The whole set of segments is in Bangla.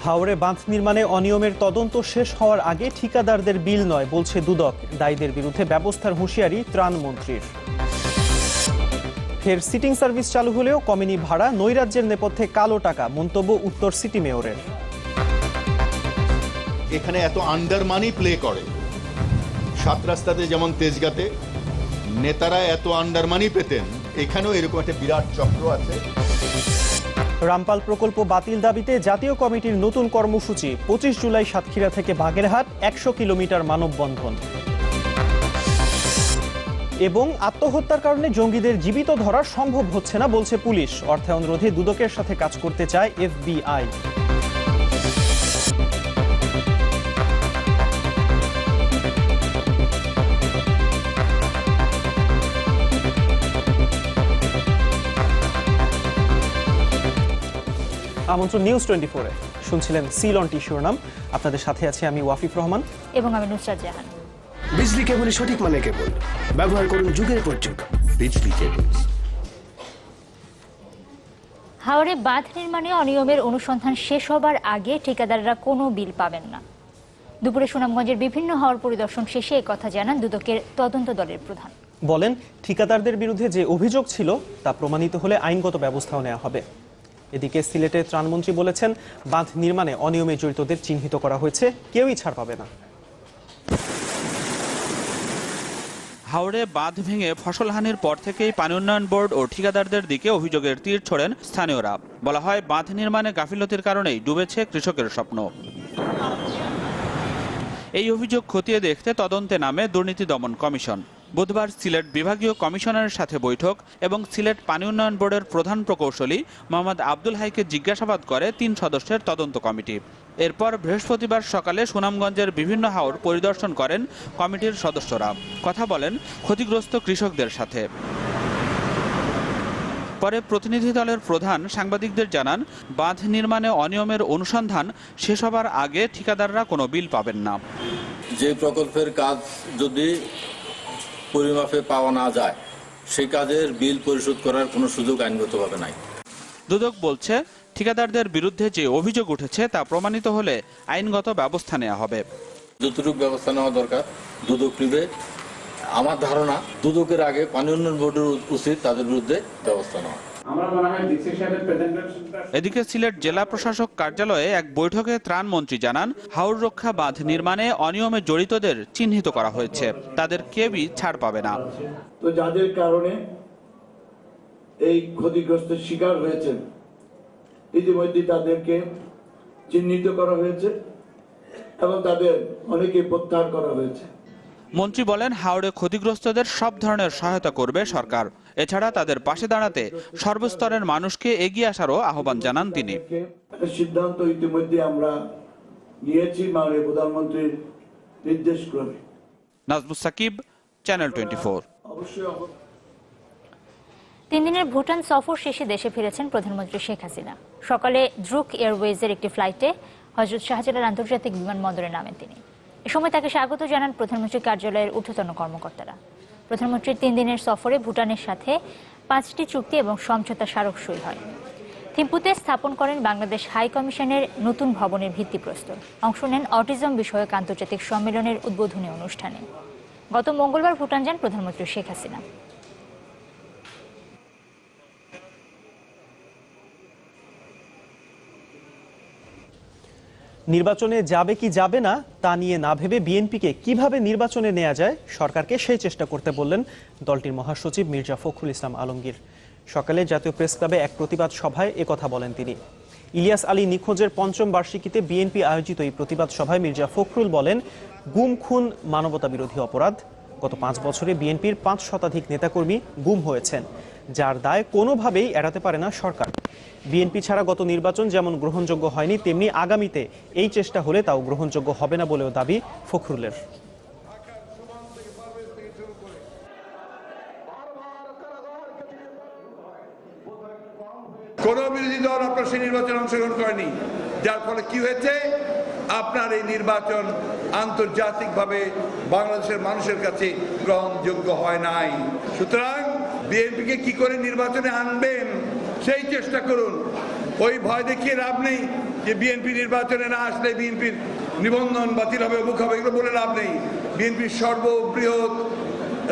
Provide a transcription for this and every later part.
হাওরে বাঁধ নির্মাণে অনিয়মের তদন্ত শেষ হওয়ার আগে ঠিকাদারদের বিল নয় বলছে দুদক। দায়ীদের বিরুদ্ধে ব্যবস্থার হুঁশিয়ারি ত্রাণমন্ত্রীর। ফের সিটিং সার্ভিস চালু হলেও কমেনি ভাড়া, নৈরাজ্যের নেপথ্যে কালো টাকা, মন্তব্য উত্তর সিটি মেয়রের। এখানে এত আন্ডার মানি প্লে করে, 7 রাস্তাতে যেমন তেজগাঁতে নেতারা এত আন্ডার মানি পেতেন, এখানেও এরকম একটা বিরাট চক্র আছে। রামপাল প্রকল্প বাতিল দাবিতে জাতীয় কমিটির নতুন কর্মসূচি, 25 জুলাই সাতক্ষীরা থেকে বাগেরহাট 100 কিলোমিটার মানববন্ধন। এবং আত্মহত্যার কারণে জঙ্গিদের জীবিত ধরা সম্ভব হচ্ছে না বলছে পুলিশ। অর্থায়ন রোধে দুদকের সাথে কাজ করতে চায় FBI। আমন্ত্রণ নিউজ 24-এ শুনছিলেন সিলন শিরোনাম। আপনাদের সাথে আছি আমি ওয়াফিক রহমান এবং আমি নুসরাত জাহান। বিজলি কেবল সঠিক মানে কেবল ব্যবহার করুন যুগের পর যুগ বিজলি কেবল। হাওরে বাঁধ নির্মাণে অনিয়মের অনুসন্ধান শেষ হবার আগে ঠিকাদাররা কোনো বিল পাবেন না। দুপুরে সুনামগঞ্জের বিভিন্ন হাওর পরিদর্শন শেষে এই কথা জানান দুদকের তদন্ত দলের প্রধান। বলেন, ঠিকাদারদের বিরুদ্ধে যে অভিযোগ ছিল তা প্রমাণিত হলে আইনগত ব্যবস্থাও নেওয়া হবে। এদিকে সিলেটের ত্রাণমন্ত্রী বলেছেন, বাঁধ নির্মাণে অনিয়মে জড়িতদের চিহ্নিত করা হয়েছে, কেউই ছাড় পাবে না। হাওরে বাঁধ ভেঙে ফসলহানির পর থেকেই পানি উন্নয়ন বোর্ড ও ঠিকাদারদের দিকে অভিযোগের তীর ছোড়েন স্থানীয়রা। বলা হয়, বাঁধ নির্মাণে গাফিলতির কারণেই ডুবেছে কৃষকের স্বপ্ন। এই অভিযোগ খতিয়ে দেখতে তদন্তে নামে দুর্নীতি দমন কমিশন। বুধবার সিলেট বিভাগীয় কমিশনারের সাথে বৈঠক এবং সিলেট পানি উন্নয়ন বোর্ডের প্রধান প্রকৌশলী মোহাম্মদ আব্দুল হাইকে জিজ্ঞাসাবাদ করে 3 সদস্যের তদন্ত কমিটি। এরপর বৃহস্পতিবার সকালে সুনামগঞ্জের বিভিন্ন হাওর পরিদর্শন করেন কমিটির সদস্যরা। কথা বলেন ক্ষতিগ্রস্ত কৃষকদের সাথে। পরে প্রতিনিধি দলের প্রধান সাংবাদিকদের জানান, বাঁধ নির্মাণে অনিয়মের অনুসন্ধান শেষ হবার আগে ঠিকাদাররা কোনো বিল পাবেন না। যে প্রকল্পের কাজ যদি পরিমাপে পাওয়া না যায়, সেই কাজের বিল পরিশোধ করার কোনো সুযোগ আইনগতভাবে নাই। দুদক বলছে, ঠিকাদারদের বিরুদ্ধে যে অভিযোগ উঠেছে তা প্রমাণিত হলে আইনগত ব্যবস্থা নেওয়া হবে। যতটুকু ব্যবস্থা নেওয়া দরকার দুদক নেবে। আমার ধারণা, দুদকের আগে পানি উন্নয়ন বোর্ডের উচিত তাদের বিরুদ্ধে ব্যবস্থা নেওয়া। এদিকে সিলেট জেলা প্রশাসক কার্যালয়ে এক বৈঠকে ত্রাণমন্ত্রী জানান, হাওর রক্ষা বাঁধ নির্মাণে অনিয়মে জড়িতদের চিহ্নিত করা হয়েছে, তাদের কেউই ছাড় পাবে না। তো যাদের কারণে এই ক্ষতিগ্রস্ত শিকার হয়েছেন, ইতিমধ্যে তাদেরকে চিহ্নিত করা হয়েছে এবং তাদের অনেকে প্রত্যাহার করা হয়েছে। মন্ত্রী বলেন, হাওড়ে ক্ষতিগ্রস্তদের সব ধরনের সহায়তা করবে সরকার। এছাড়া তাদের পাশে দাঁড়াতে সর্বস্তরের মানুষকে এগিয়ে আসারও আহ্বান জানান তিনি। সিদ্ধান্ত ইতিমধ্যে আমরা নিয়েছি মাননীয় প্রধানমন্ত্রীর নির্দেশ ক্রমে। নাজমুস সাকিব, চ্যানেল 24। 3 দিনের ভুটান সফর শেষে দেশে ফিরেছেন প্রধানমন্ত্রী শেখ হাসিনা। সকালে ড্রুক এয়ারওয়েজের একটি ফ্লাইটে হযরত শাহজালাল আন্তর্জাতিক বিমানবন্দরে নামেন তিনি। এ সময় তাকে স্বাগত জানান প্রধানমন্ত্রীর কার্যালয়ের ঊর্ধ্বতন কর্মকর্তারা। প্রধানমন্ত্রীর 3 দিনের সফরে ভুটানের সাথে 5টি চুক্তি এবং সমঝোতা স্মারক সই হয়। থিম্পুতে স্থাপন করেন বাংলাদেশ হাই কমিশনের নতুন ভবনের ভিত্তিপ্রস্তর। অংশ নেন অটিজম বিষয়ক আন্তর্জাতিক সম্মেলনের উদ্বোধনী অনুষ্ঠানে। গত মঙ্গলবার ভুটান যান প্রধানমন্ত্রী শেখ হাসিনা। নির্বাচনে যাবে কি যাবে না তা নিয়ে না ভেবে বিএনপিকে কিভাবে নির্বাচনে নেওয়া যায় সরকারকে সেই চেষ্টা করতে বললেন দলটির মহাসচিব মির্জা ফখরুল ইসলাম আলমগীর। সকালে জাতীয় প্রেস ক্লাবে এক প্রতিবাদ সভায় একথা বলেন তিনি। ইলিয়াস আলী নিখোঁজের 5ম বার্ষিকীতে বিএনপি আয়োজিত এই প্রতিবাদ সভায় মির্জা ফখরুল বলেন, গুম খুন মানবতা বিরোধী অপরাধ। গত 5 বছরে বিএনপির 5 শতাধিক নেতাকর্মী গুম হয়েছেন, যার দায় কোনোভাবেই এড়াতে পারে না সরকার। বিএনপি ছাড়া গত নির্বাচন যেমন গ্রহণযোগ্য হয়নি, তেমনি আগামীতে এই চেষ্টা হলে তাও গ্রহণযোগ্য হবে না বলেও দাবি ফখরুলের। কোন বিরোধী দল আপনার সেই নির্বাচনে অংশগ্রহণ করেনি, যার ফলে কি হয়েছে, আপনার এই নির্বাচন আন্তর্জাতিকভাবে বাংলাদেশের মানুষের কাছে গ্রহণযোগ্য হয় নাই। সুতরাং বিএনপিকে কি করে নির্বাচনে আনবেন সেই চেষ্টা করুন। ওই ভয় দেখিয়ে লাভ নেই। যে বিএনপি নির্বাচনে না আসলে বিএনপির নিবন্ধন বাতিল হবে, অমুক হবে, এগুলো বলে লাভ নেই। বিএনপির সর্ববৃহৎ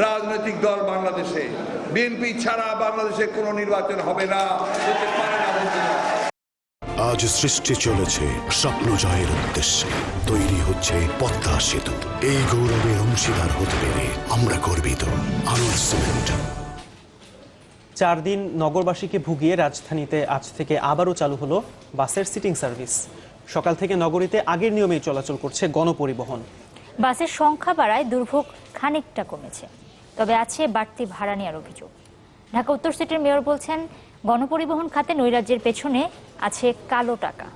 রাজনৈতিক দল বাংলাদেশে, বিএনপি ছাড়া বাংলাদেশে কোনো নির্বাচন হবে না, হতে পারে না, হতে না। আজ সৃষ্টি চলেছে স্বপ্ন জয়ের উদ্দেশ্যে, তৈরি হচ্ছে পদ্মা সেতু। এই গৌরবের অংশীদার হতে পেরে আমরা গর্বিত। আনন্দ সিমেন্ট। 4 দিন নগরবাসীকে ভুগিয়ে রাজধানীতে আজ থেকে আবারও চালু হলো বাসের সিটিং সার্ভিস। সকাল থেকে নগরীতে আগের নিয়মেই চলাচল করছে গণপরিবহন। বাসের সংখ্যা বাড়ায় দুর্ভোগ খানিকটা কমেছে, তবে আছে বাড়তি ভাড়া নেওয়ার অভিযোগ। ঢাকা উত্তর সিটির মেয়র বলছেন, গণপরিবহন খাতে নৈরাজ্যের পেছনে আছে কালো টাকা।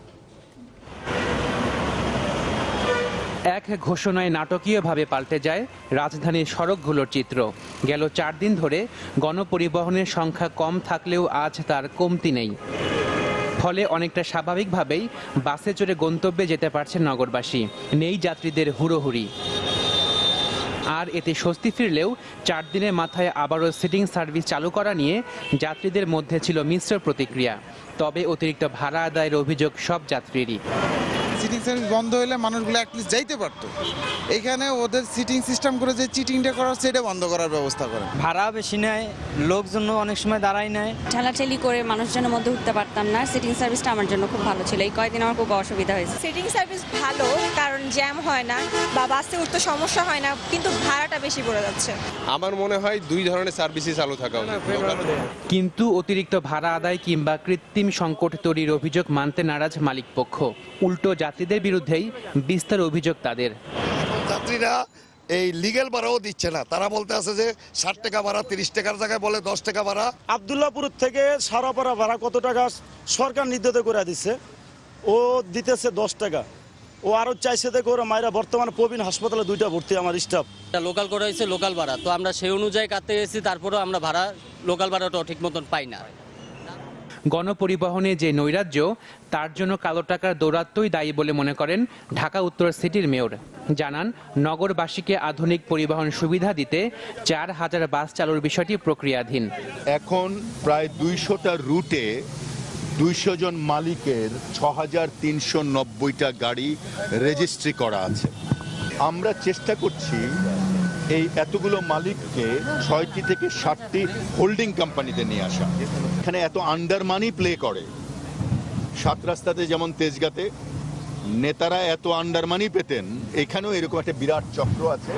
এক ঘোষণায় নাটকীয়ভাবে পাল্টে যায় রাজধানীর সড়কগুলোর চিত্র। গেল 4 দিন ধরে গণপরিবহনের সংখ্যা কম থাকলেও আজ তার কমতি নেই। ফলে অনেকটা স্বাভাবিকভাবেই বাসে চড়ে গন্তব্যে যেতে পারছেন নগরবাসী। নেই যাত্রীদের হুড়োহুড়ি। আর এতে স্বস্তি ফিরলেও 4 দিনের মাথায় আবারও সিটিং সার্ভিস চালু করা নিয়ে যাত্রীদের মধ্যে ছিল মিশ্র প্রতিক্রিয়া। তবে অতিরিক্ত ভাড়া আদায়ের অভিযোগ সব যাত্রীরই। সিটিং সার্ভিস বন্ধ হলে মানুষগুলো অ্যাটলিস্ট যাইতে পারতো। এখানে ওদের সিটিং সিস্টেম করে যে চিটিংটা করার সেটা বন্ধ করার ব্যবস্থা করে। ভাড়া বেশি নেয়, লোকজন অনেক সময় দাঁড়ায় নেয়। ঠেলাঠেলি করে মানুষজনের মধ্যে উঠতে পারতাম না। সিটিং সার্ভিসটা আমার জন্য খুব ভালো ছিল। এই কয়েকদিন আমার খুব অসুবিধা হয়েছে। সিটিং সার্ভিস ভালো, কারণ জ্যাম হয় না বা বাসে উঠতে সমস্যা হয় না, কিন্তু ভাড়াটা বেশি পড়ে যাচ্ছে। আমার মনে হয় 2 ধরনের সার্ভিসই চালু থাকা উচিত। কিন্তু অতিরিক্ত ভাড়া আদায় কিংবা কৃত্রিম সংকট তৈরির অভিযোগ মানতে নারাজ মালিকপক্ষ। উল্টো যাত্রীদের বিরুদ্ধেই বিস্তার অভিযোগ তাদের। যাত্রীরা এই লিগ্যাল ভাড়াও দিচ্ছে না। তারা বলতে আছে যে 60 টাকা ভাড়া, 30 টাকার জায়গায় বলে 10 টাকা ভাড়া। আব্দুল্লাহপুর থেকে সারাপাড়া ভাড়া কত টাকা সরকার নির্ধারিত করে দিচ্ছে, ও দিতেছে 10 টাকা। ও আরো চাইছে দেখো ওরা মায়েরা বর্তমানে প্রবীণ হাসপাতালে 2টা ভর্তি আমার স্টাফ। লোকাল করা হয়েছে লোকাল ভাড়া, তো আমরা সেই অনুযায়ী কাটতে গেছি, তারপরেও আমরা ভাড়া লোকাল ভাড়াটাও ঠিক মতন পাই না। গণপরিবহনে যে নৈরাজ্য, তার জন্য কালো টাকার দৌরাত্ম্যই দায়ী বলে মনে করেন ঢাকা উত্তর সিটির মেয়র। জানান, নগরবাসীকে আধুনিক পরিবহন সুবিধা দিতে 4000 বাস চালুর বিষয়টি প্রক্রিয়াধীন। এখন প্রায় 200টা রুটে 200 জন মালিকের 6390টা গাড়ি রেজিস্ট্রি করা আছে। আমরা চেষ্টা করছি এই এতগুলো মালিককে 6টি থেকে 7টি হোল্ডিং কোম্পানিতে নিয়ে আসা। এখানে এত আন্ডার মানি প্লে করে। 7 রাস্তাতে যেমন তেজগাঁতে নেতারা এত আন্ডার মানি পেতেন, এখানেও এরকম একটা বিরাট চক্র আছে।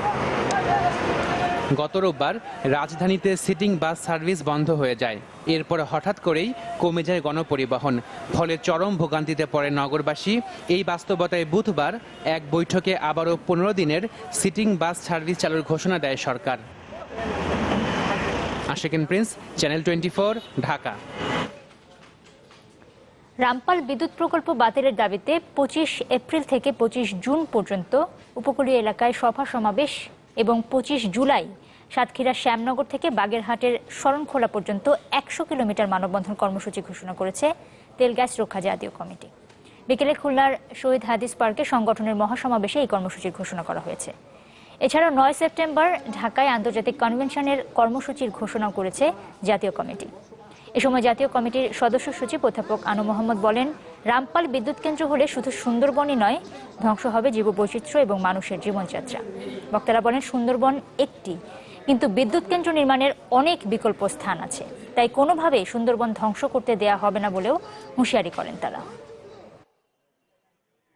গত রোববার রাজধানীতে সিটিং বাস সার্ভিস বন্ধ হয়ে যায়। এরপর হঠাৎ করেই কমে যায় গণপরিবহন। ফলে চরম ভোগান্তিতে পড়ে নগরবাসী। এই বাস্তবতায় বুধবার এক বৈঠকে আবারও 15 দিনের সিটিং বাস সার্ভিস চালুর ঘোষণা দেয় সরকার। Ashikin Prince, channel 24, Dhaka. রামপাল বিদ্যুৎ প্রকল্প বাতিলের দাবিতে 25 এপ্রিল থেকে 25 জুন পর্যন্ত উপকূলীয় এলাকায় সভা সমাবেশ এবং 25 জুলাই সাতক্ষীরা শ্যামনগর থেকে বাগেরহাটের শরণখোলা পর্যন্ত 100 কিলোমিটার মানববন্ধন কর্মসূচি ঘোষণা করেছে তেল গ্যাস রক্ষা জাতীয় কমিটি। বিকেলে খুলনার শহীদ হাদিস পার্কে সংগঠনের মহাসমাবেশে এই কর্মসূচির ঘোষণা করা হয়েছে। এছাড়া 9 সেপ্টেম্বর ঢাকায় আন্তর্জাতিক কনভেনশনের কর্মসূচির ঘোষণা করেছে জাতীয় কমিটি। এ সময় জাতীয় কমিটির সদস্য সচিব অধ্যাপক আনু মোহাম্মদ বলেন, রামপাল বিদ্যুৎ কেন্দ্র হলে শুধু সুন্দরবনই নয়, ধ্বংস হবে জীববৈচিত্র্য এবং মানুষের জীবনযাত্রা। বক্তারা বলেন, সুন্দরবন একটি, কিন্তু বিদ্যুৎ কেন্দ্র নির্মাণের অনেক বিকল্প স্থান আছে, তাই কোনোভাবেই সুন্দরবন ধ্বংস করতে দেয়া হবে না বলেও হুঁশিয়ারি করেন তারা।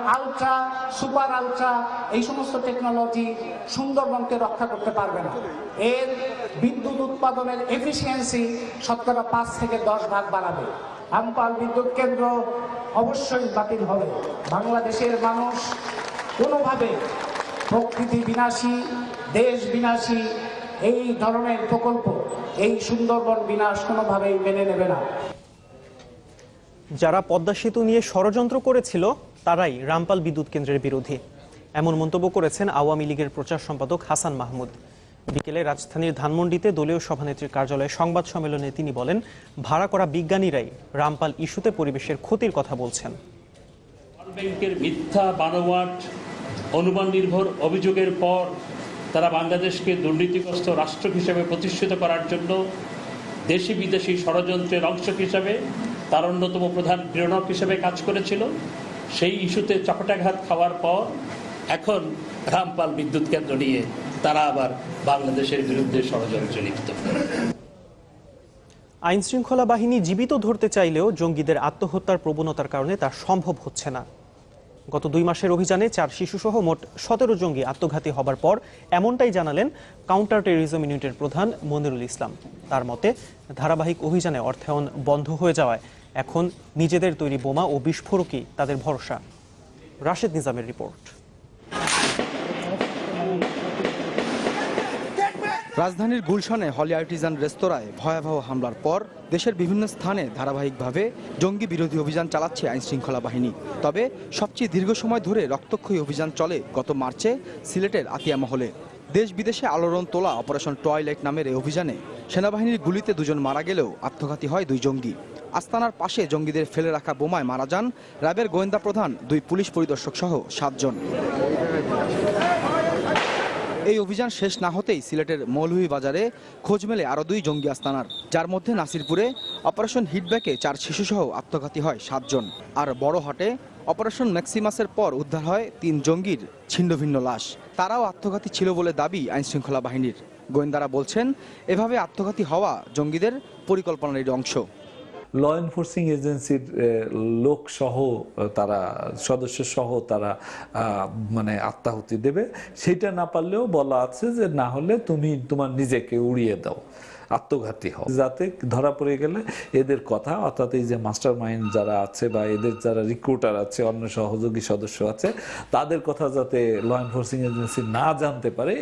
আলট্রা, সুপার আলট্রা এই সমস্ত টেকনোলজি সুন্দরবনকে রক্ষা করতে পারবে না। এর বিদ্যুৎ উৎপাদনের এফিসিয়েন্সি শতকরা 5 থেকে 10 ভাগ বাড়াবে। রামপাল বিদ্যুৎ কেন্দ্র অবশ্যই বাতিল হবে। বাংলাদেশের মানুষ কোনোভাবে প্রকৃতি বিনাশী, দেশ বিনাশী এই ধরনের প্রকল্প, এই সুন্দরবন বিনাশ কোনোভাবেই মেনে নেবে না। যারা পদ্মা সেতু নিয়ে ষড়যন্ত্র করেছিল তারাই রামপাল বিদ্যুৎ কেন্দ্রের বিরোধী, এমন মন্তব্য করেছেন আওয়ামী লীগের প্রচার সম্পাদক হাসান মাহমুদ। বিকেলে রাজধানীর ধানমন্ডিতে দলীয় সভানেত্রীর কার্যালয়ে সংবাদ সম্মেলনে তিনি বলেন, ভাড়া করা বিজ্ঞানীরাই রামপাল ইস্যুতে পরিবেশের ক্ষতির কথা বলছেন। ব্যাংকের মিথ্যা বানোয়াট অনুমান নির্ভর অভিযোগের পর তারা বাংলাদেশকে দুর্নীতিগ্রস্ত রাষ্ট্র হিসেবে প্রতিষ্ঠিত করার জন্য দেশি বিদেশি ষড়যন্ত্রের অংশ হিসেবে তার অন্যতম প্রধান প্রেরণক হিসেবে কাজ করেছিল। সেই ইস্যুতে চপেটাঘাত খাওয়ার পর এখন রামপাল বিদ্যুৎ কেন্দ্র নিয়ে তারা আবার বাংলাদেশের বিরুদ্ধে ষড়যন্ত্রে লিপ্ত। আইন শৃঙ্খলা বাহিনী জীবিত ধরতে চাইলেও জঙ্গিদের আত্মহত্যার প্রবণতার কারণে তা সম্ভব হচ্ছে না। গত 2 মাসের অভিযানে 4 শিশুসহ মোট 17 জঙ্গি আত্মঘাতী হবার পর এমনটাই জানালেন কাউন্টার টেররিজম ইউনিটের প্রধান মনিরুল ইসলাম। তার মতে, ধারাবাহিক অভিযানে অর্থায়ন বন্ধ হয়ে যাওয়ায় এখন নিজেদের তৈরি বোমা ও বিস্ফোরকই তাদের ভরসা। রাশেদ নিজামের রিপোর্ট। রাজধানীর গুলশানে হলি আর্টিজান রেস্তোরাঁয় ভয়াবহ হামলার পর দেশের বিভিন্ন স্থানে ধারাবাহিকভাবে জঙ্গি বিরোধী অভিযান চালাচ্ছে আইনশৃঙ্খলা বাহিনী। তবে সবচেয়ে দীর্ঘ সময় ধরে রক্তক্ষয়ী অভিযান চলে গত মার্চে সিলেটের আতিয়া মহলে। দেশ বিদেশে আলোড়ন তোলা অপারেশন টয়লেট নামের এই অভিযানে সেনাবাহিনীর গুলিতে 2 জন মারা গেলেও আত্মঘাতী হয় 2 জঙ্গি। আস্তানার পাশে জঙ্গিদের ফেলে রাখা বোমায় মারা যান র্যাবের গোয়েন্দা প্রধান, 2 পুলিশ পরিদর্শক সহ 7 জন। এই অভিযান শেষ না হতেই সিলেটের মৌলভীবাজারে খোঁজ মেলে আরও 2 জঙ্গি আস্তানার, যার মধ্যে নাসিরপুরে অপারেশন হিটব্যাকে 4 শিশুসহ আত্মঘাতী হয় 7 জন। আর বড়হাটে অপারেশন ম্যাক্সিমাসের পর উদ্ধার হয় 3 জঙ্গির ছিন্নভিন্ন লাশ। তারাও আত্মঘাতী ছিল বলে দাবি আইনশৃঙ্খলা বাহিনীর। গোয়েন্দারা বলছেন, এভাবে আত্মঘাতী হওয়া জঙ্গিদের পরিকল্পনার অংশ। ল এনফোর্সিং এজেন্সির লোক সহ তারা সদস্য সহ তারা মানে আত্মাহুতি দেবে। সেটা না পারলেও বলা আছে যে না হলে তুমি তোমার নিজেকে উড়িয়ে দাও, আত্মঘাতী হও, যাতে ধরা পড়ে গেলে এদের কথা, অর্থাৎ এই যে মাস্টার মাইন্ড যারা আছে বা এদের যারা রিক্রুটার আছে, অন্য সহযোগী সদস্য আছে, তাদের কথা যাতে ল এনফোর্সিং এজেন্সি না জানতে পারে।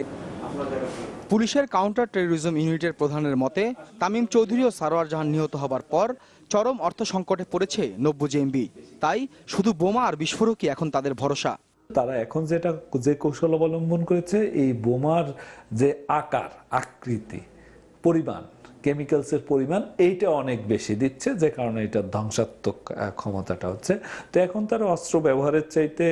পুলিশের কাউন্টার টেররিজম ইউনিটের প্রধানের মতে, তামিম চৌধুরী ও সারোয়ার জাহান নিহত হবার পর চরম অর্থ সংকটে পড়েছে নব্য জেএমবি। তাই শুধু বোমা আর বিস্ফোরকই এখন তাদের ভরসা। তারা এখন যে কৌশল অবলম্বন করেছে, এই বোমার যে আকার, আকৃতি, পরিমাণ, কেমিক্যালসের পরিমাণ, এইটা অনেক বেশি দিচ্ছে, যে কারণে এটা ধ্বংসাত্মক ক্ষমতাটা হচ্ছে। তো এখন তারা অস্ত্র ব্যবহারের চাইতে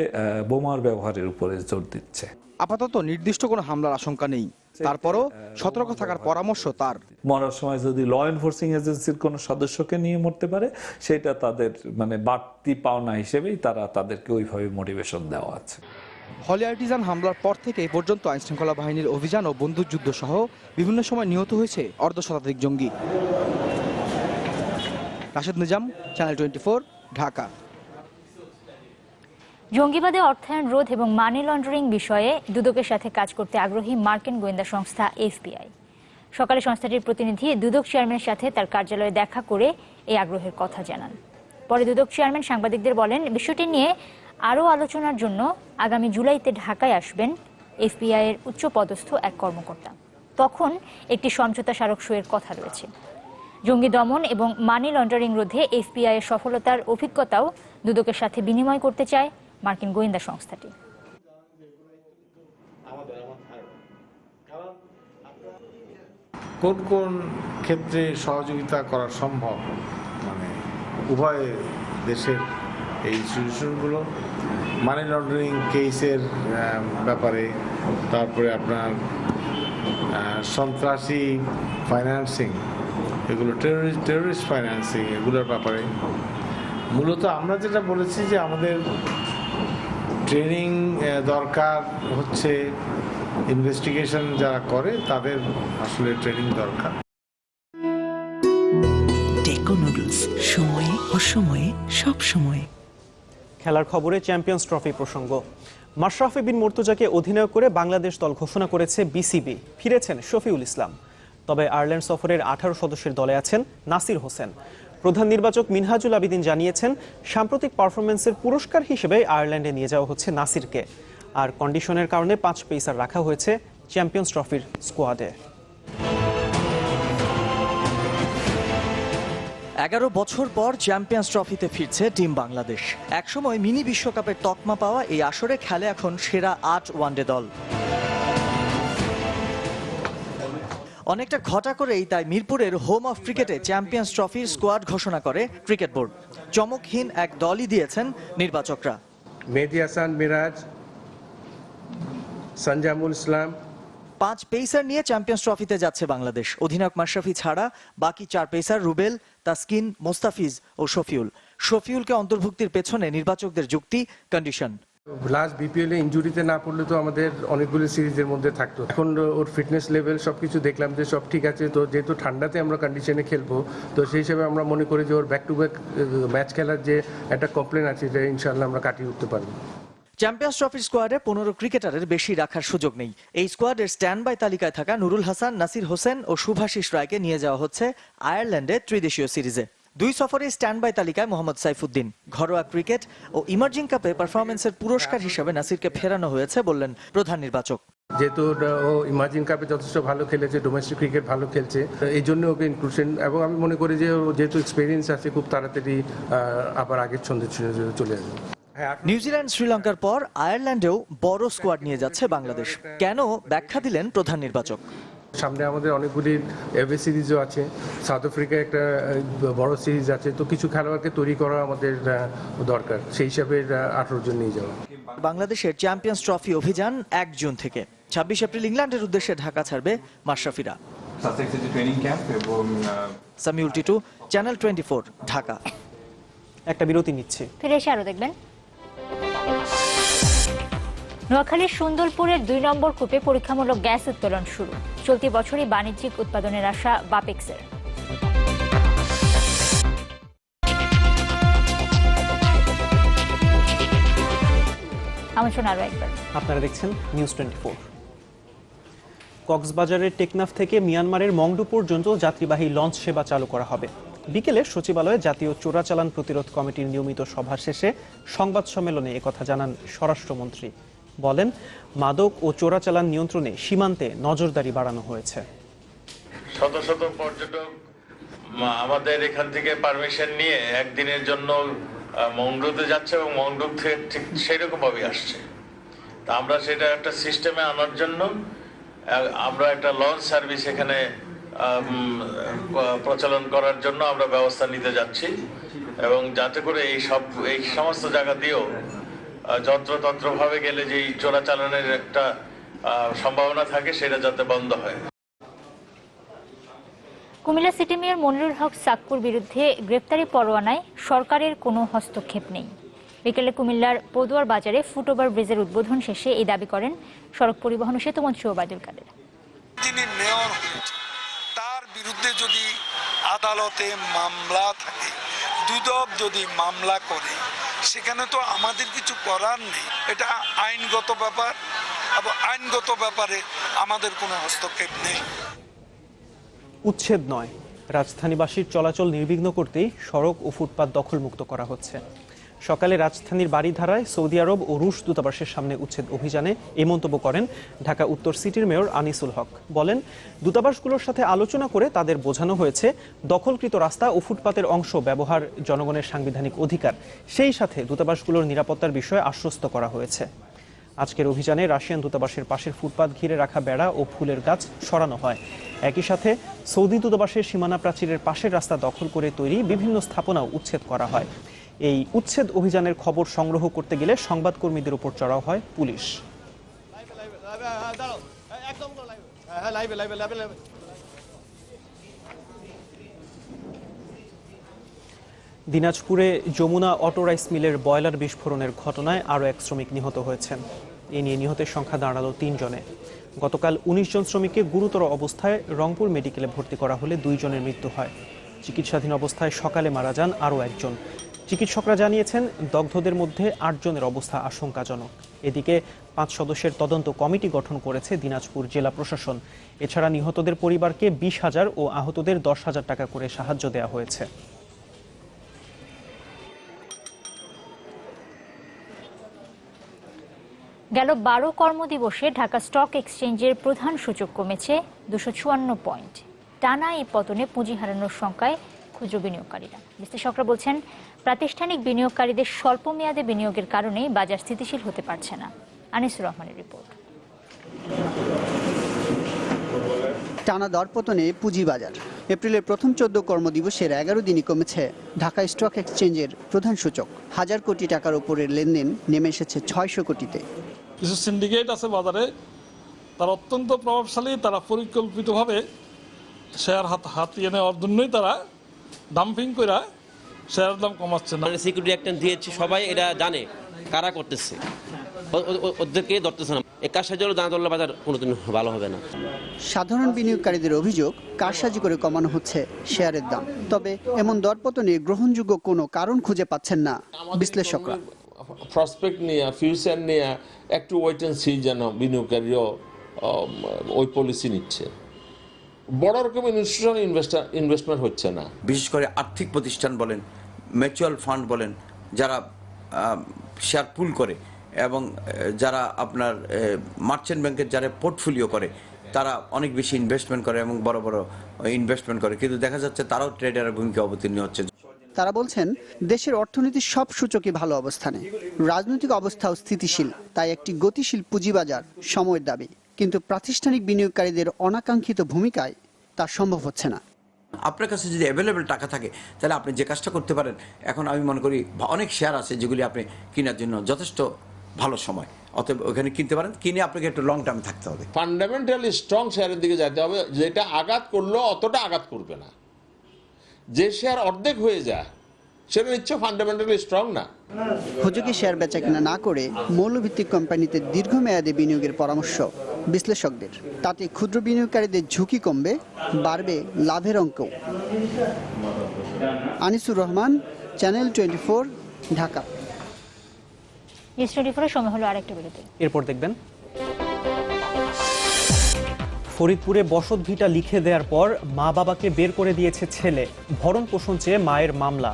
বোমার ব্যবহারের উপরে জোর দিচ্ছে। আপাতত নির্দিষ্ট কোনো হামলার আশঙ্কা নেই, তারপরও সতর্ক থাকার পরামর্শ তার। মরার সময় যদি ল এনফোর্সিং এজেন্সির কোনো সদস্যকে নিয়ে মরতে পারে, সেটা তাদের মানে বাড়তি পাওনা হিসেবেই তারা তাদেরকে ওইভাবে মোটিভেশন দেওয়া আছে। হলি আর্টিজান হামলার পর থেকে এই পর্যন্ত আইনশৃঙ্খলা বাহিনীর অভিযান ও বন্দুকযুদ্ধ সহ বিভিন্ন সময় নিহত হয়েছে অর্ধশতাধিক জঙ্গি। রাশেদ নিজাম, চ্যানেল 24, ঢাকা। জঙ্গিবাদে অর্থায়ন রোধ এবং মানি লন্ডারিং বিষয়ে দুদকের সাথে কাজ করতে আগ্রহী মার্কিন গোয়েন্দা সংস্থা এফবিআই। সকালে সংস্থাটির প্রতিনিধি দুদক চেয়ারম্যানের সাথে তার কার্যালয়ে দেখা করে এই আগ্রহের কথা জানান। পরে দুদক চেয়ারম্যান সাংবাদিকদের বলেন, বিষয়টি নিয়ে আরও আলোচনার জন্য আগামী জুলাইতে ঢাকায় আসবেন এফবিআই এর উচ্চপদস্থ এক কর্মকর্তা। তখন একটি সমঝোতা স্মারক সইয়ের কথা রয়েছে। জঙ্গি দমন এবং মানি লন্ডারিং রোধে এফবিআই এর সফলতার অভিজ্ঞতাও দুদকের সাথে বিনিময় করতে চায় মার্কিন গোয়েন্দা সংস্থাটি। কোন কোন ক্ষেত্রে সহযোগিতা করা সম্ভব, মানে উভয় দেশের এই ইনস্টিটিউশনগুলো মানি লন্ডারিং কেসের ব্যাপারে, তারপরে আপনার সন্ত্রাসী ফাইন্যান্সিং, এগুলো টেররিস্ট ফাইন্যান্সিং, এগুলোর ব্যাপারে মূলত আমরা যেটা বলেছি যে আমাদের ট্রেনিং দরকার হচ্ছে, ইনভেস্টিগেশন যারা করে তাদের আসলে ট্রেনিং দরকার। টেকো নুডলস, সময়ে অসময়ে সব সময়। খেলার খবরে চ্যাম্পিয়ন্স ট্রফি প্রসঙ্গ। মাশরাফি বিন মুর্তজাকে অধিনায়ক করে বাংলাদেশ দল ঘোষণা করেছে বিসিবি। ফিরেছেন শফিউল ইসলাম। তবে আয়ারল্যান্ড সফরের 18 সদস্যের দলে আছেন নাসির হোসেন। প্রধান নির্বাচক মিনহাজুল আবিদিন জানিয়েছেন, সাম্প্রতিক পারফরমেন্সের পুরস্কার হিসেবে আয়ারল্যান্ডে নিয়ে যাওয়া হচ্ছে নাসিরকে। আর কন্ডিশনের কারণে 5 পেসার রাখা হয়েছে চ্যাম্পিয়ন্স ট্রফির স্কোয়াডে। 11 বছর পর চ্যাম্পিয়ন্স ট্রফিতে ফিরছে টিম বাংলাদেশ। একসময় মিনি বিশ্বকাপের তকমা পাওয়া এই আসরে খেলে এখন সেরা 8 ওয়ানডে দল। অনেকটা ঘটা করেই তাই মিরপুরের হোম অফ ক্রিকেটে চ্যাম্পিয়ন্স ট্রফির স্কোয়াড ঘোষণা করে ক্রিকেট বোর্ড। চমকহীন এক দলই দিয়েছেন নির্বাচকরা। মেহেদী হাসান মিরাজ, সঞ্জামুল ইসলাম। 5 পেসার নিয়ে চ্যাম্পিয়ন্স ট্রফিতে যাচ্ছে বাংলাদেশ। অধিনায়ক মাশরাফি ছাড়া বাকি 4 পেসার রুবেল, তাসকিন, মোস্তাফিজ ও শফিউল। শফিউলকে অন্তর্ভুক্তির পেছনে নির্বাচকদের যুক্তি কন্ডিশন। লাস্ট বিপিএল এ ইনজুরিতে না পড়লে তো আমাদের অনেকগুলো সিরিজের মধ্যে থাকতো। এখন ওর ফিটনেস লেভেল সবকিছু দেখলাম যে সব ঠিক আছে, তো যেহেতু ঠান্ডাতে আমরা কন্ডিশনে খেলবো, তো সেই হিসাবে আমরা মনে করি যে ওর ব্যাক টু ব্যাক ম্যাচ খেলার যে একটা কমপ্লেন আছে, যে ইনশাআল্লাহ আমরা কাটিয়ে উঠতে পারবো। চ্যাম্পিয়ন্স ট্রফির স্কোয়াডে 15 ক্রিকেটারের বেশি রাখার সুযোগ নেই। এই স্কোয়াডের স্ট্যান্ড বাই তালিকায় থাকা নুরুল হাসান, নাসির হোসেন ও শুভাশিস রায়কে নিয়ে যাওয়া হচ্ছে আয়ারল্যান্ডে ত্রিদেশীয় সিরিজে। 2 সফরে স্ট্যান্ড বাই তালিকায় মোহাম্মদ সাইফুদ্দিন। ঘরোয়া ক্রিকেট ও ইমার্জিং কাপে পারফরমেন্সের পুরস্কার হিসেবে নাসিরকে ফেরানো হয়েছে বললেন প্রধান নির্বাচক। যেহেতু ও ইমার্জিং কাপে যথেষ্ট ভালো খেলেছে, ডোমেস্টিক ক্রিকেট ভালো খেলছে, এই জন্য ওকে ইনক্লুশন, এবং আমি মনে করি যে ও যেহেতু এক্সপিরিয়েন্স আছে, খুব তাড়াতাড়ি আবার আগের ছন্দে চলে আসবে। নিউজিল্যান্ড শ্রীলঙ্কার পর আয়ারল্যান্ডেও বড় স্কোয়াড নিয়ে যাচ্ছে বাংলাদেশ। কেন, ব্যাখ্যা দিলেন প্রধান নির্বাচক। সামনে আমাদের অনেকগুলি এভে সিরিজও আছে, সাউথ আফ্রিকায় একটা বড় সিরিজ আছে, তো কিছু খেলোয়াড়কে তৈরি করা আমাদের দরকার, সেই হিসাবে 18 জন নিয়ে যাওয়া। বাংলাদেশের চ্যাম্পিয়ন্স ট্রফি অভিযান 1 জুন থেকে। 26 এপ্রিল ইংল্যান্ডের উদ্দেশ্যে ঢাকা ছাড়বে মাশরাফিরা। সামিউল টিটু, চ্যানেল 24, ঢাকা। একটা বিরতি নিচ্ছে, ফিরে এসে আরো দেখবেন। নোয়াখালীর সুন্দরপুরের 2 নম্বর কূপে পরীক্ষামূলক গ্যাস উত্তোলন শুরু। চলতি বছরই বাণিজ্যিক উৎপাদনের আশা বাপেক্সের। আমন্ত্রণ আরো একবার। আপনারা দেখছেন নিউজ 24। কক্সবাজারের টেকনাফ থেকে মিয়ানমারের মংডু পর্যন্ত যাত্রীবাহী লঞ্চ সেবা চালু করা হবে। বিকেলে সচিবালয়ে জাতীয় চোরাচালান প্রতিরোধ কমিটির নিয়মিত সভা শেষে সংবাদ সম্মেলনে একথা জানান স্বরাষ্ট্রমন্ত্রী। বলেন, মাদক ও চোরাচালান নিয়ন্ত্রণে সীমান্তে নজরদারি বাড়ানো হয়েছে। শত শত পর্যটক আমাদের এখান থেকে পারমিশন নিয়ে একদিনের জন্য মংডুতে যাচ্ছে এবং মংডু থেকে ঠিক সেইরকম ভাবে আসছে। তা আমরা সেটা একটা সিস্টেমে আনার জন্য আমরা একটা লঞ্চ সার্ভিস এখানে প্রচলন করার জন্য আমরা ব্যবস্থা নিতে যাচ্ছি, এবং যাতে করে এই সমস্ত জায়গা দিয়েও যত্রতন্ত্র ভাবে গেলে যে চোরাচালানের একটা সম্ভাবনা থাকে, সেটা যাতে বন্ধ হয়। কুমিল্লা সিটি মেয়র মনিরুল হক সাক্কুর বিরুদ্ধে গ্রেফতারি পরোয়ানায় সরকারের কোনো হস্তক্ষেপ নেই। বিকেলে কুমিল্লার পদুয়ার বাজারে ফুটওভার ব্রিজের উদ্বোধন শেষে এই দাবি করেন সড়ক পরিবহন ও সেতুমন্ত্রী ওবায়দুল কাদের। যিনি মেয়র হয়েছে তার বিরুদ্ধে যদি আদালতে মামলা থাকে, দুদক যদি মামলা করে, সেখানে তো আমাদের কিছু করার নেই। এটা আইনগত ব্যাপার, এবং আইনগত ব্যাপারে আমাদের কোনো হস্তক্ষেপ নেই। উচ্ছেদ নয়, রাজধানীবাসীর চলাচল নির্বিঘ্ন করতেই সড়ক ও ফুটপাত দখলমুক্ত করা হচ্ছে। সকালে রাজধানীর বাড়িধারায় সৌদি আরব ও রুশ দূতাবাসের সামনে উচ্ছেদ অভিযানে এই মন্তব্য করেন ঢাকা উত্তর সিটির মেয়র আনিসুল হক। বলেন, দূতাবাসগুলোর সাথে আলোচনা করে তাদের বোঝানো হয়েছে দখলকৃত রাস্তা ও ফুটপাতের অংশ ব্যবহার জনগণের সাংবিধানিক অধিকার, সেই সাথে দূতাবাসগুলোর নিরাপত্তার বিষয়ে আশ্বস্ত করা হয়েছে। আজকের অভিযানে রাশিয়ান দূতাবাসের পাশের ফুটপাত ঘিরে রাখা বেড়া ও ফুলের গাছ সরানো হয়। একই সাথে সৌদি দূতাবাসের সীমানা প্রাচীরের পাশের রাস্তা দখল করে তৈরি বিভিন্ন স্থাপনাও উচ্ছেদ করা হয়। এই উচ্ছেদ অভিযানের খবর সংগ্রহ করতে গেলে সংবাদকর্মীদের উপর চড়াও হয় পুলিশ। দিনাজপুরে যমুনা অটো রাইস মিলের বয়লার বিস্ফোরণের ঘটনায় আরও 1 শ্রমিক নিহত হয়েছেন। এ নিয়ে নিহতের সংখ্যা দাঁড়ালো 3 জনে। গতকাল 19 জন শ্রমিককে গুরুতর অবস্থায় রংপুর মেডিকেলে ভর্তি করা হলে 2 জনের মৃত্যু হয়। চিকিৎসাধীন অবস্থায় সকালে মারা যান আরও 1 জন। চিকিৎসকরা জানিয়েছেন, দগ্ধদের মধ্যে 8 জনের অবস্থা আশঙ্কাজনক। এদিকে 5 সদস্যের তদন্ত কমিটি গঠন করেছে দিনাজপুর জেলা প্রশাসন। এছাড়া নিহতদের পরিবারকে 20,000 ও আহতদের 10,000 টাকা করে সাহায্য দেওয়া হয়েছে। গেল 12 কর্মদিবসে ঢাকা স্টক এক্সচেঞ্জের প্রধান সূচক কমেছে 254 পয়েন্ট। টানা এই পতনে পুঁজি হারানোর শঙ্কায় ক্ষুদ্র বিনিয়োগকারীরা। বিশ্লেষকরা বলছেন, প্রাতিষ্ঠানিক বিনিয়োগকারীদের স্বল্প মেয়াদে বিনিয়োগের কারণেই বাজার স্থিতিশীল হতে পারছে না। আনিসুর রহমানের রিপোর্ট। টানা দরপতনে পুঁজিবাজার। এপ্রিলের প্রথম 14 কর্মদিবসের 11 দিনই কমেছে ঢাকা স্টক এক্সচেঞ্জের প্রধান সূচক। 1000 কোটি টাকার উপরের লেনদেন নেমে এসেছে 600 কোটিতে। কিছু সিন্ডিকেট আছে বাজারে, তারা অত্যন্ত প্রভাবশালী, তারা পরিকল্পিতভাবে শেয়ার হাতিয়ে নেওয়ার জন্যই তারা ডাম্পিং করে শেয়ারের দাম কমাচ্ছে না। সিকিউরিটি একটা দিয়েছে, সবাই এটা জানে কারা করতেছে, ওদেরকে ধরতেছে না। এই কারসাজির জন্য দানা দোল্লা বাজার কোনোদিন ভালো হবে না। সাধারণ বিনিয়োগকারীদের অভিযোগ, কারসাজি করে কমানো হচ্ছে শেয়ারের দাম। তবে এমন দরপতনে গ্রহণযোগ্য কোনো কারণ খুঁজে পাচ্ছেন না বিশ্লেষকরা। প্রসপেক্ট নিয়ে, ফিউচার নিয়ে একটু ওয়েট অ্যান্ড সি যেন বিনিয়োগকারীও ওই পলিসি নিচ্ছে। বড় রকমের ইনভেস্টমেন্ট হচ্ছে না। বিশেষ করে আর্থিক প্রতিষ্ঠান বলেন, মিউচুয়াল ফান্ড বলেন, যারা শেয়ার পুল করে এবং যারা আপনার মার্চেন্ট ব্যাংকের যারা পোর্টফোলিও করে, তারা অনেক বেশি ইনভেস্টমেন্ট করে এবং বড় বড় ইনভেস্টমেন্ট করে, কিন্তু দেখা যাচ্ছে তারাও ট্রেডারের ভূমিকা অবতীর্ণ হচ্ছে। তারা বলছেন, দেশের অর্থনীতির সব সূচকই ভালো অবস্থানে, রাজনৈতিক অবস্থাও স্থিতিশীল, তাই একটি গতিশীল পুঁজিবাজার সময়ের দাবি। কিন্তু প্রাতিষ্ঠানিক বিনিয়োগকারীদের অনাকাঙ্ক্ষিত ভূমিকায় তা সম্ভব হচ্ছে না। আপনার কাছে যদি অ্যাভেলেবেল টাকা থাকে তাহলে আপনি যে কাজটা করতে পারেন, এখন আমি মনে করি অনেক শেয়ার আছে যেগুলি আপনি কেনার জন্য যথেষ্ট ভালো সময়, অতএব ওখানে কিনতে পারেন। কিনে আপনাকে একটু লং টার্মে থাকতে হবে। ফান্ডামেন্টালি স্ট্রং শেয়ারের দিকে যেতে হবে, যেটা আঘাত করলেও অতটা আঘাত করবে না। যে শেয়ার অর্ধেক হয়ে যায় সেটা নিশ্চয় ফান্ডামেন্টালি স্ট্রং না। হুজুকি শেয়ার বেচা কেনা না করে মৌলভিত্তিক কোম্পানিতে দীর্ঘমেয়াদী বিনিয়োগের পরামর্শ বিশ্লেষকদের। তাতে ক্ষুদ্র বিনিয়োগকারীদের ঝুঁকি কমবে, বাড়বে লাভের অঙ্কও। আনিসুর রহমান, চ্যানেল 24, ঢাকা। নিউজ 24 সময় হলো আরেকটা বিরতি। এরপর দেখবেন, ফরিদপুরে বসত ভিটা লিখে দেওয়ার পর মা বাবাকে বের করে দিয়েছে ছেলে, ভরণ পোষণ চেয়ে মায়ের মামলা।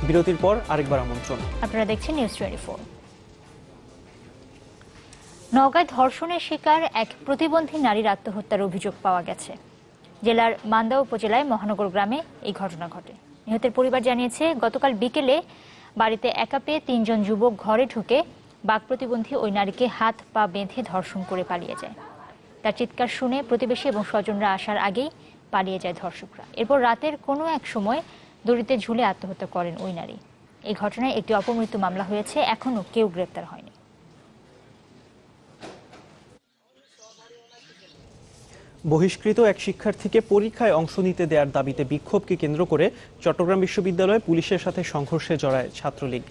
বিরতির পর আরেকবার আমন্ত্রণ। আপনারা দেখছেন নিউজ 24। নওগাঁয় ধর্ষণের শিকার এক প্রতিবন্ধী নারীর আত্মহত্যার অভিযোগ পাওয়া গেছে। জেলার মান্দা উপজেলায় মহানগর গ্রামে এই ঘটনা ঘটে। নিহতের পরিবার জানিয়েছে, গতকাল বিকেলে বাড়িতে একা পেয়ে 3 জন যুবক ঘরে ঢুকে বাক প্রতিবন্ধী ওই নারীকে হাত পা বেঁধে ধর্ষণ করে পালিয়ে যায়। তার চিৎকার শুনে প্রতিবেশী এবং স্বজনরা আসার আগেই পালিয়ে যায় ধর্ষকরা। এরপর রাতের কোনো এক সময় দড়িতে ঝুলে আত্মহত্যা করেন ওই নারী। এই ঘটনায় একটি অপমৃত্যু মামলা হয়েছে, এখনও কেউ গ্রেপ্তার হয়নি। বহিষ্কৃত এক শিক্ষার্থীকে পরীক্ষায় অংশ নিতে দেওয়ার দাবিতে বিক্ষোভকে কেন্দ্র করে চট্টগ্রাম বিশ্ববিদ্যালয়ে পুলিশের সাথে সংঘর্ষে জড়ায় ছাত্রলীগ।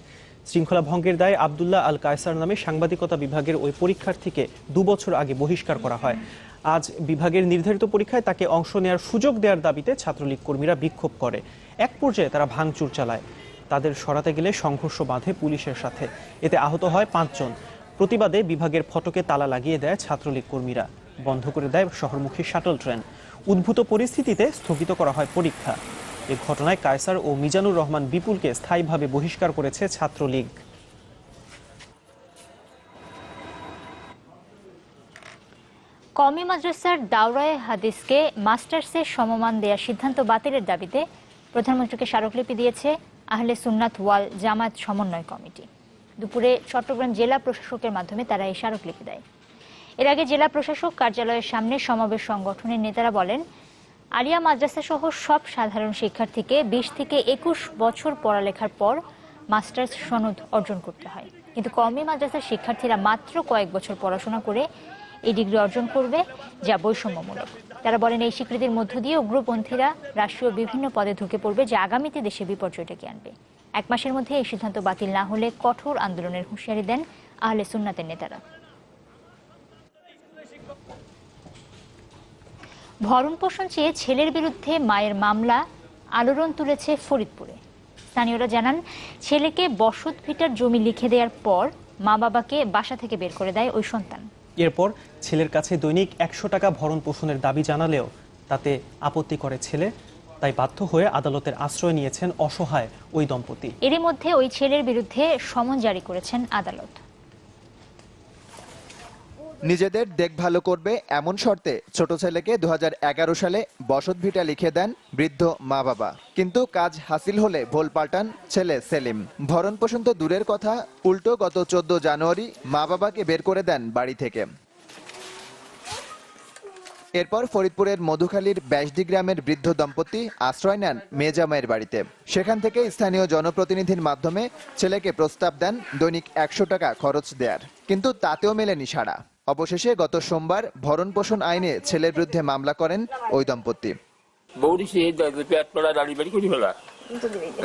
শৃঙ্খলা ভঙ্গের দায়ে আব্দুল্লাহ আল কায়সার নামে সাংবাদিকতা বিভাগের ওই পরীক্ষার্থীকে 2 বছর আগে বহিষ্কার করা হয়। আজ বিভাগের নির্ধারিত পরীক্ষায় তাকে অংশ নেওয়ার সুযোগ দেওয়ার দাবিতে ছাত্রলীগ কর্মীরা বিক্ষোভ করে। এক পর্যায়ে তারা ভাঙচুর চালায়। তাদের সরাতে গেলে সংঘর্ষ বাঁধে পুলিশের সাথে, এতে আহত হয় 5 জন। প্রতিবাদে বিভাগের ফটকে তালা লাগিয়ে দেয় ছাত্রলীগ কর্মীরা, বন্ধ করে দেয় শহরমুখী শাটল ট্রেন। উদ্ভূত পরিস্থিতিতে স্থগিত করা হয় পরীক্ষা। এ ঘটনায় কায়সার ও মিজানুর রহমান বিপুলকে স্থায়ীভাবে বহিষ্কার করেছে ছাত্রলীগ। কওমি মাদ্রাসার দাওরায়ে হাদিসকে মাস্টার্সের সমমান দেওয়ার সিদ্ধান্ত বাতিলের দাবিতে প্রধানমন্ত্রীকে স্মারকলিপি দিয়েছে আহলে সুন্নাত ওয়াল জামাত সমন্বয় কমিটি। দুপুরে চট্টগ্রাম জেলা প্রশাসকের মাধ্যমে তারা এই স্মারকলিপি দেয়। এর আগে জেলা প্রশাসক কার্যালয়ের সামনে সমাবেশ সংগঠনের নেতারা বলেন, আলিয়া মাদ্রাসা সহ সব সাধারণ শিক্ষার্থীকে 20 থেকে 21 বছর পড়ালেখার পর মাস্টার্স সনদ অর্জন করতে হয়, কিন্তু কওমি মাদ্রাসার শিক্ষার্থীরা মাত্র কয়েক বছর পড়াশোনা করে এই ডিগ্রি অর্জন করবে, যা বৈষম্যমূলক। তারা বলেন, এই স্বীকৃতির মধ্য দিয়ে উগ্রপন্থীরা রাষ্ট্রীয় বিভিন্ন পদে ঢুকে পড়বে, যা আগামীতে দেশে বিপর্যয় ডেকে আনবে। 1 মাসের মধ্যে এই সিদ্ধান্ত বাতিল না হলে কঠোর আন্দোলনের হুঁশিয়ারি দেন আহলে সুন্নাতের নেতারা। ভরণ পোষণ চেয়ে ছেলের বিরুদ্ধে মায়ের মামলা আলোড়ন তুলেছে ফরিদপুরে। স্থানীয়রা জানান, ছেলেকে বসত ভিটার জমি লিখে দেওয়ার পর মা বাবাকে বাসা থেকে বের করে দেয় ওই সন্তান। এরপর ছেলের কাছে দৈনিক 100 টাকা ভরণ পোষণের দাবি জানালেও তাতে আপত্তি করে ছেলে, তাই বাধ্য হয়ে আদালতের আশ্রয় নিয়েছেন অসহায় ওই দম্পতি। এরই মধ্যে ওই ছেলের বিরুদ্ধে সমন জারি করেছেন আদালত। নিজেদের দেখভাল করবে এমন শর্তে ছোট ছেলেকে 2011 সালে বসত ভিটা লিখে দেন বৃদ্ধ মা বাবা, কিন্তু কাজ হাসিল হলে ভোল পাল্টান ছেলে সেলিম। ভরণ পোষণ তো দূরের কথা, উল্টো গত 14 জানুয়ারি মা বাবাকে বের করে দেন বাড়ি থেকে। এরপর ফরিদপুরের মধুখালীর ব্যাসডি গ্রামের বৃদ্ধ দম্পতি আশ্রয় নেন মেজামাইয়ের বাড়িতে। সেখান থেকে স্থানীয় জনপ্রতিনিধির মাধ্যমে ছেলেকে প্রস্তাব দেন দৈনিক 100 টাকা খরচ দেয়ার, কিন্তু তাতেও মেলেনি সাড়া। অবশেষে গত সোমবার ভরণ পোষণ আইনে ছেলের বিরুদ্ধে মামলা করেন ওই দম্পতি। বৌদি সে পেট পড়া দাঁড়ি বাড়ি করি ফেলা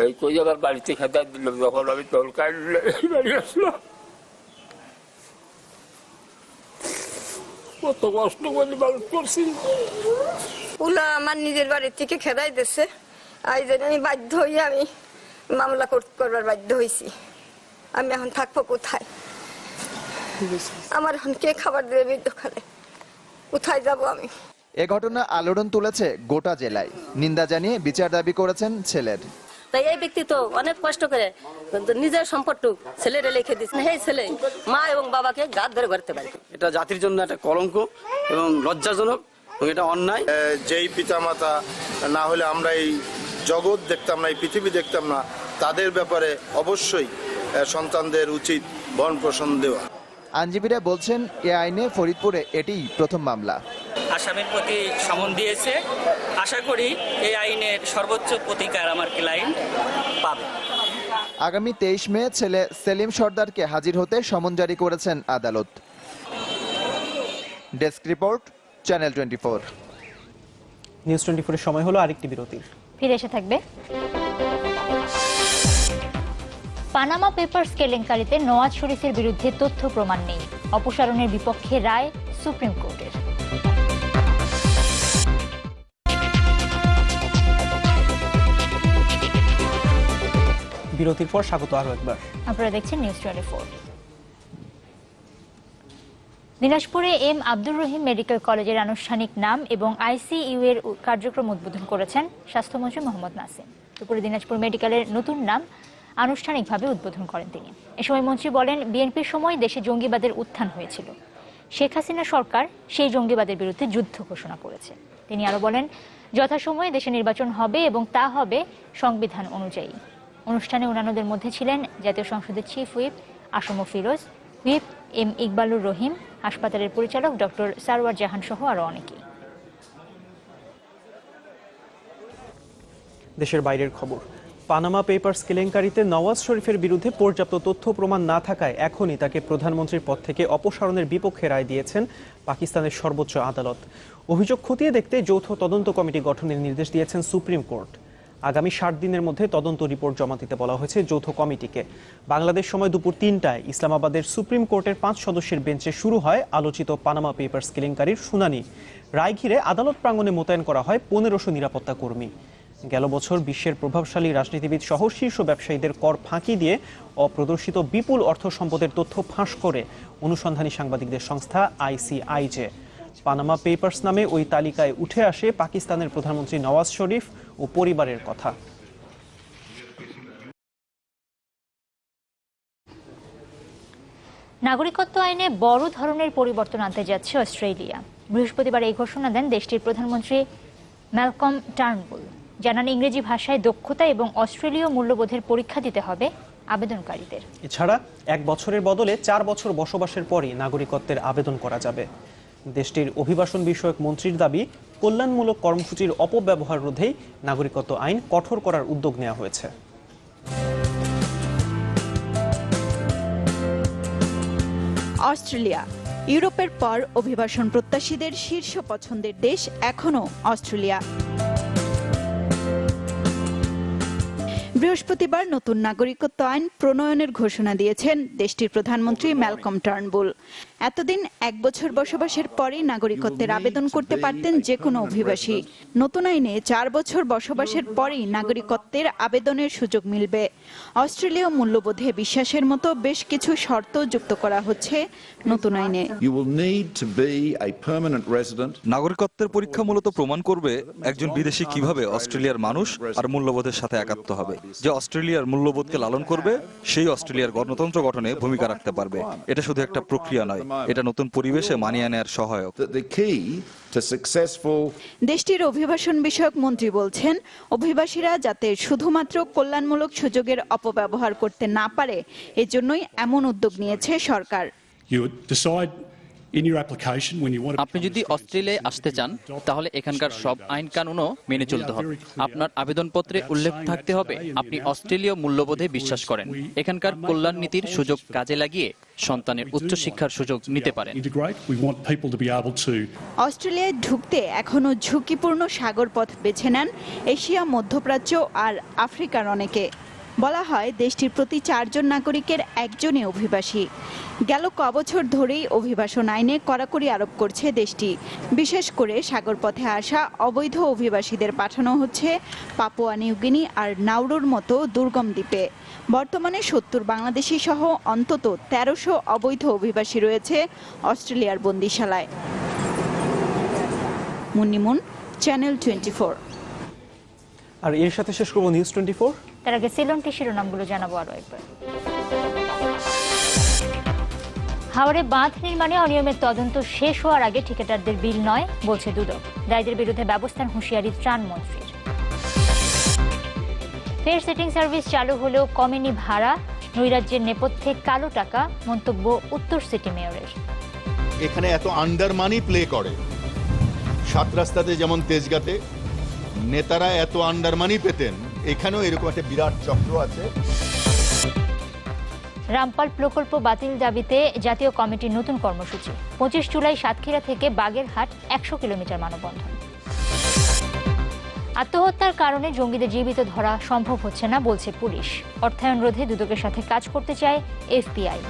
এই কই আবার বাড়িতে খেতে দিল যখন আমি তল কাটলে বাড়ি আসলাম কত কষ্ট করে মানুষ করছি। ওলা আমার নিজের বাড়ির থেকে খেদাই দিচ্ছে, এই জন্য আমি বাধ্য হয়ে আমি মামলা করবার বাধ্য হয়েছি। আমি এখন থাকবো কোথায়? আমার এখন কে খাবার দেবে বৃদ্ধকালে? কোথায় যাব আমি? এ ঘটনা আলোড়ন তুলেছে গোটা জেলায়। নিন্দা জানিয়ে বিচার দাবি করেছেন ছেলের। তাই এই ব্যক্তি তো অনেক কষ্ট করে নিজের সম্পদটুক ছেলেরে লিখে দিচ্ছে, এই ছেলে মা এবং বাবাকে গাদ ধরে করতে পারে। এটা জাতির জন্য একটা কলঙ্ক এবং লজ্জাজনক এবং এটা অন্যায়। যেই পিতামাতা না হলে আমরা এই জগৎ দেখতাম না, এই পৃথিবী দেখতাম না, তাদের ব্যাপারে অবশ্যই সন্তানদের উচিত ভরণ পোষণ দেওয়া। আইনজীবীরা বলছেন এ আইনে ফরিদপুরে এটিই প্রথম মামলা। আসামির প্রতি সমন দিয়েছে, আশা করি এই আইনের সর্বোচ্চ প্রতিকার আমার ক্লায়েন্ট পাবে। আগামী 23 মে ছেলে সেলিম সর্দারকে হাজির হতে সমন জারি করেছেন আদালত। Desk report, channel 24। নিউজ 24 এর সময় হলো আরেকটি বিরতির। ফিরে এসে থাকবে। পানামা পেপারস কেলেঙ্কারিতে নওয়াজ শরীফের বিরুদ্ধে তথ্য প্রমাণ নেই, অপসারণের বিপক্ষে রায় সুপ্রিম কোর্টের। বিরতির পর স্বাগত আরো একবার। আপনারা দেখছেন নিউজ 24। দিনাজপুরে এম আব্দুর রহিম মেডিকেল কলেজের আনুষ্ঠানিক নাম এবং আইসিইউ এর কার্যক্রম উদ্বোধন করেছেন স্বাস্থ্যমন্ত্রী মোহাম্মদ নাসিম। দুপুরে দিনাজপুর মেডিকেলের নতুন নাম আনুষ্ঠানিকভাবে উদ্বোধন করেন তিনি। এ সময় মন্ত্রী বলেন, বিএনপির সময় দেশে জঙ্গিবাদের উত্থান হয়েছিল, শেখ হাসিনা সরকার সেই জঙ্গিবাদের বিরুদ্ধে যুদ্ধ ঘোষণা করেছে। তিনি আরো বলেন, যথাসময়ে দেশে নির্বাচন হবে এবং তা হবে সংবিধান অনুযায়ী। অনুষ্ঠানে অন্যান্যদের মধ্যে ছিলেন জাতীয় সংসদের chief whip ASM Firoz, whip M Iqbalur Rahim, হাসপাতালের পরিচালক ডক্টর সারওয়ার জাহান সহ আরো অনেকেই। দেশের বাইরের খবর। পানামা পেপারস কেলেঙ্কারিতে নওয়াজ শরীফের বিরুদ্ধে পর্যাপ্ত তথ্য প্রমাণ না থাকায় এখনই তাকে প্রধানমন্ত্রীর পদ থেকে অপসারণের বিপক্ষে রায় দিয়েছেন পাকিস্তানের সর্বোচ্চ আদালত। অভিযোগ খতিয়ে দেখতে যৌথ তদন্ত কমিটি গঠনের নির্দেশ দিয়েছেন সুপ্রিম কোর্ট। আগামী 60 দিনের মধ্যে তদন্ত রিপোর্ট জমা দিতে বলা হয়েছে যৌথ কমিটিকে। বাংলাদেশ সময় দুপুর 3টায় ইসলামাবাদের সুপ্রিম কোর্টের 5 সদস্যের বেঞ্চে শুরু হয় আলোচিত পানামা পেপারস কেলেঙ্কারির শুনানি। রায় ঘিরে আদালত প্রাঙ্গণে মোতায়েন করা হয় 1500 নিরাপত্তা কর্মী। গেল বছর বিশ্বের প্রভাবশালী রাজনীতিবিদ সহ শীর্ষ ব্যবসায়ীদের কর ফাঁকি দিয়ে অপ্রদর্শিত বিপুল অর্থ সম্পদের তথ্য ফাঁস করে অনুসন্ধানী সাংবাদিকদের সংস্থা আইসিআইজে। পানামা পেপারস নামে ওই তালিকায় উঠে আসে পাকিস্তানের প্রধানমন্ত্রী নওয়াজ শরীফ ও পরিবারের কথা। নাগরিকত্ব আইনে বড় ধরনের পরিবর্তন আনতে যাচ্ছে অস্ট্রেলিয়া। বৃহস্পতিবার এই ঘোষণা দেন দেশটির প্রধানমন্ত্রী ম্যালকম টার্নবুল। জানান, ইংরেজি ভাষায় দক্ষতা এবং অস্ট্রেলীয় মূল্যবোধের পরীক্ষা দিতে হবে আবেদনকারীদের। এছাড়া 1 বছরের বদলে 4 বছর বসবাসের পরই নাগরিকত্বের আবেদন করা যাবে। দেশটির অভিবাসন বিষয়ক মন্ত্রীর দাবি, কল্যাণমূলক কর্মসূচির অপব্যবহার রোধেই নাগরিকত্ব আইন কঠোর করার উদ্যোগ নেওয়া হয়েছে। অস্ট্রেলিয়া ইউরোপের পর অভিবাসন প্রত্যাশীদের শীর্ষ পছন্দের দেশ এখনও অস্ট্রেলিয়া। বৃহস্পতিবার নতুন নাগরিকত্ব আইন প্রণয়নের ঘোষণা দিয়েছেন দেশটির প্রধানমন্ত্রী ম্যালকম টার্নবুল। এতদিন 1 বছর বসবাসের পরেই নাগরিকত্বের আবেদন করতে পারতেন যে কোনো অভিবাসী। নতুন আইনে 4 বছর বসবাসের পরেই নাগরিকত্বের আবেদনের সুযোগ মিলবে। অস্ট্রেলীয় মূল্যবোধে বিশ্বাসের মতো বেশ কিছু শর্ত যুক্ত করা হচ্ছে নতুন আইনে। নাগরিকত্বের পরীক্ষা মূলত প্রমাণ করবে একজন বিদেশি কিভাবে অস্ট্রেলিয়ার মানুষ আর মূল্যবোধের সাথে একাত্ম হবে। যে অস্ট্রেলিয়ার মূল্যবোধকে লালন করবে সেই অস্ট্রেলিয়ার গণতন্ত্র গঠনে ভূমিকা রাখতে পারবে। এটা শুধু একটা প্রক্রিয়া নয়, এটা নতুন পরিবেশে মানিয়ে নেওয়ার সহায়ক। দেশটির অভিবাসন বিষয়ক মন্ত্রী বলছেন, অভিবাসীরা যাতে শুধুমাত্র কল্যাণমূলক সুযোগের অপব্যবহার করতে না পারে, এজন্যই এমন উদ্যোগ নিয়েছে সরকার। আপনি যদি অস্ট্রেলিয়ায় আসতে চান তাহলে এখানকার সব আইন কানুনও মেনে চলতে হবে। আপনার আবেদনপত্রে উল্লেখ থাকতে হবে আপনি অস্ট্রেলীয় মূল্যবোধে বিশ্বাস করেন, এখানকার কল্যাণ নীতির সুযোগ কাজে লাগিয়ে সন্তানের উচ্চশিক্ষার সুযোগ নিতে পারেন। অস্ট্রেলিয়ায় ঢুকতে এখনও ঝুঁকিপূর্ণ সাগরপথ বেছে নেন এশিয়া, মধ্যপ্রাচ্য আর আফ্রিকার অনেকে। বলা হয় দেশটির প্রতি 4 জন নাগরিকের একজনই অভিবাসী। গেল কবছর ধরেই অভিবাসন আইনে কড়াকড়ি আরোপ করছে দেশটি। বিশেষ করে সাগরপথে আসা অবৈধ অভিবাসীদের পাঠানো হচ্ছে পাপুয়া নিউগিনি আর নাউরুর মতো দুর্গম দ্বীপে। বর্তমানে 70 বাংলাদেশি সহ অন্তত 1300 অবৈধ অভিবাসী রয়েছে অস্ট্রেলিয়ার বন্দিশালায়। মুন্নিমুন, চ্যানেল 24। আর এর সাথে শেষ করব নিউজ 24। তার আগে সিলনটি শিরোনামগুলো জানাবো আরো একবার। হাওড়ে বাঁধ নির্মাণে অনিয়মের তদন্ত শেষ হওয়ার আগে ঠিকাদারদের বিল নয় বলছে দুদক। দায়ীদের বিরুদ্ধে ব্যবস্থার হুঁশিয়ারি ত্রাণমন্ত্রীর। ফের সিটিং সার্ভিস চালু হলেও কমেনি ভাড়া, নৈরাজ্যের নেপথ্যে কালো টাকা, মন্তব্য উত্তর সিটি মেয়রের। এখানে এত আন্ডার মানি প্লে করে, 7 রাস্তাতে যেমন তেজগাঁতে নেতারা এত আন্ডার মানি পেতেন, এখানেও এরকম একটা বিরাট চক্র আছে। রামপাল প্রকল্প বাতিল দাবিতে জাতীয় কমিটির নতুন কর্মসূচি। 25 জুলাই সাতক্ষীরা থেকে বাগেরহাট 100 কিলোমিটার মানববন্ধন। আত্মহত্যার কারণে জঙ্গিদের জীবিত ধরা সম্ভব হচ্ছে না বলছে পুলিশ। অর্থায়ন রোধে দুদকের সাথে কাজ করতে চায় এফবিআই।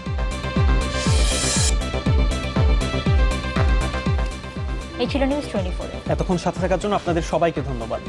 এই ছিল নিউজ 24। এতক্ষণ সাথে থাকার জন্য আপনাদের সবাইকে ধন্যবাদ।